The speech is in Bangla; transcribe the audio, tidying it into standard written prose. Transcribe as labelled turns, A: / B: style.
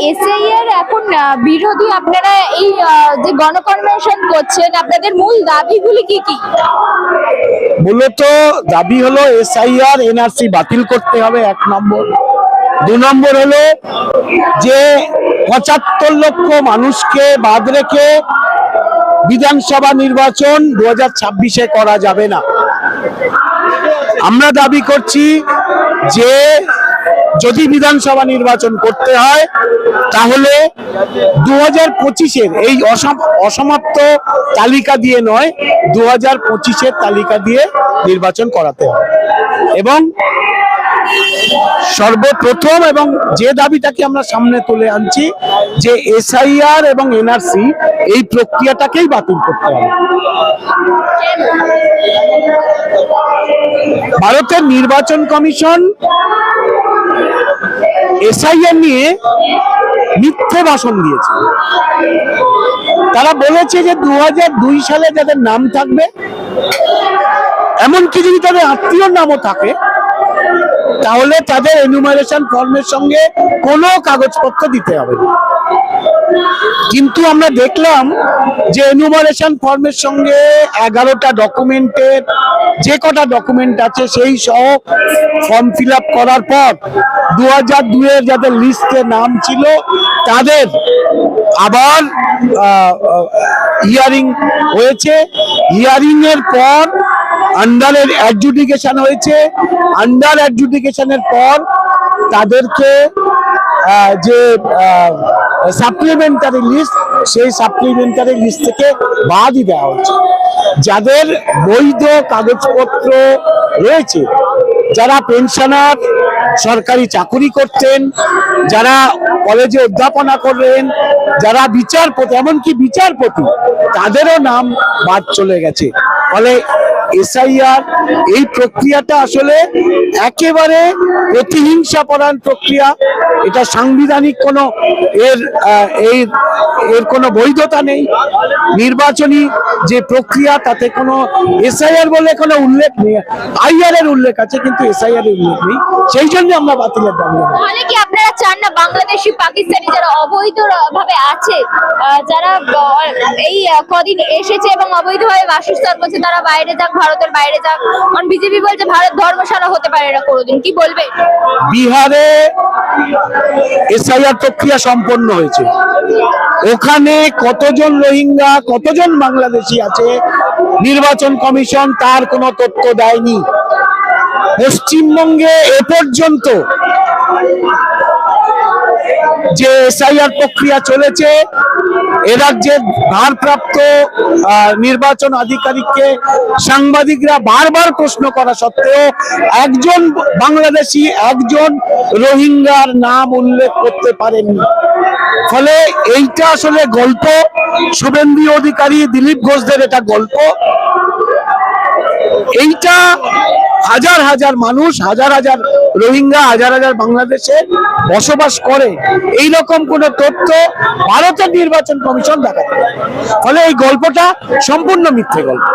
A: এসআইআর এখন বিরোধী আপনারা এই যে গণকনভেনশন করছেন, আপনাদের মূল দাবিগুলি কি কি?
B: মূলত দাবি হলো এসআইআর এনআরসি বাতিল করতে হবে, 1 নম্বর। 2 নম্বর হলো যে 75 লক্ষ মানুষকে বাদ রেখে বিধানসভা নির্বাচন 2026-এ করা যাবে না। আমরা দাবি করছি যে যদি বিধানসভা নির্বাচন করতে হয় তাহলে 2025-এর এই অসমাপ্ত তালিকা দিয়ে নয়, 2025-এর তালিকা দিয়ে নির্বাচন করাতে হবে। এবং সর্বপ্রথম এবং যে দাবিটাকে আমরা সামনে তুলে আনছি যে এসআইআর এবং এনআরসি এই প্রক্রিয়াটাকেই বাতিল করতে হবে। ভারতের নির্বাচন কমিশন এসআইআর নিয়ে মিথ্যে ভাষণ দিয়েছে। তারা বলেছে যে 2002 সালে যাদের নাম থাকবে, এমনকি যদি তাদের আত্মীয়র নামও থাকে, তাহলে তাদের এনুমারেশন ফর্মের সঙ্গে কোনো কাগজপত্র দিতে হবে না। কিন্তু আমরা দেখলাম যে এনুমারেশন ফর্মের সঙ্গে 11টা ডকুমেন্টের যে কটা ডকুমেন্ট আছে সেই সহ ফর্ম ফিল আপ করার পর 2002-এর যাদের লিস্টে নাম ছিল তাদের আবার হিয়ারিং হয়েছে। হিয়ারিং এর পর আন্ডার অ্যাডজুডিকেশন হয়েছে। আন্ডার অ্যাডজুডিকেশনের পর তাদেরকে যে সাপ্লিমেন্টারি লিস্ট, সেই সাপ্লিমেন্টারি লিস্ট থেকে বাদই দেওয়া হচ্ছে। যাদের বৈধ কাগজপত্র রয়েছে, যারা পেনশনার, সরকারি চাকুরি করতেন, যারা কলেজে অধ্যাপনা করলেন, যারা বিচারপতি, এমনকি বিচারপতি, তাদেরও নাম বাদ চলে গেছে। ফলে এসআইআর এই প্রক্রিয়াটা আসলে একেবারে প্রতিহিংসাপরায়ণ প্রক্রিয়া। এটা সাংবিধানিক কোনো এর কোনো বৈধতা নেই। নির্বাচনী যে প্রক্রিয়া তাতে কোনো এসআইআর বলে কোনো উল্লেখ নেই। আইআর এর উল্লেখ আছে কিন্তু এসআইআর এর উল্লেখ নেই। সেই জন্য আমরা বাতিলের দাবি জানাই।
A: মানে কি আপনারা চান না বাংলাদেশি পাকিস্তানি যারা অবৈধভাবে আছে, যারা এই কদিন এসেছে এবং অবৈধভাবে বাসস্থান করছে, তারা বাইরে যাক, ভারতের বাইরে যাক? কারণ বিজেপি বলছে ভারত ধর্মশালা হতে পারে না কোনোদিন। কি বলবে?
B: বিহারে এসআইআর প্রক্রিয়া সম্পন্ন হয়েছে। ওখানে কতজন রোহিঙ্গা, কতজন বাংলাদেশি আছে নির্বাচন কমিশন তার কোনো তথ্য দেয়নি। পশ্চিমবঙ্গে এ পর্যন্ত যে এসআইআর প্রক্রিয়া চলেছে, এ রাজ্যের ভারপ্রাপ্ত নির্বাচন আধিকারিককে সাংবাদিকরা বারবার প্রশ্ন করা সত্ত্বেও একজন বাংলাদেশি, একজন রোহিঙ্গার নাম উল্লেখ করতে পারেননি। ফলে এইটা আসলে গল্প, শুভেন্দু অধিকারী, দিলীপ ঘোষদের এটা গল্প। এইটা হাজার হাজার মানুষ, হাজার হাজার রোহিঙ্গা, হাজার হাজার বাংলাদেশে বসবাস করে, এইরকম কোন তথ্য ভারতের নির্বাচন কমিশন দেখাতে পারে। ফলে এই গল্পটা সম্পূর্ণ মিথ্যে গল্প।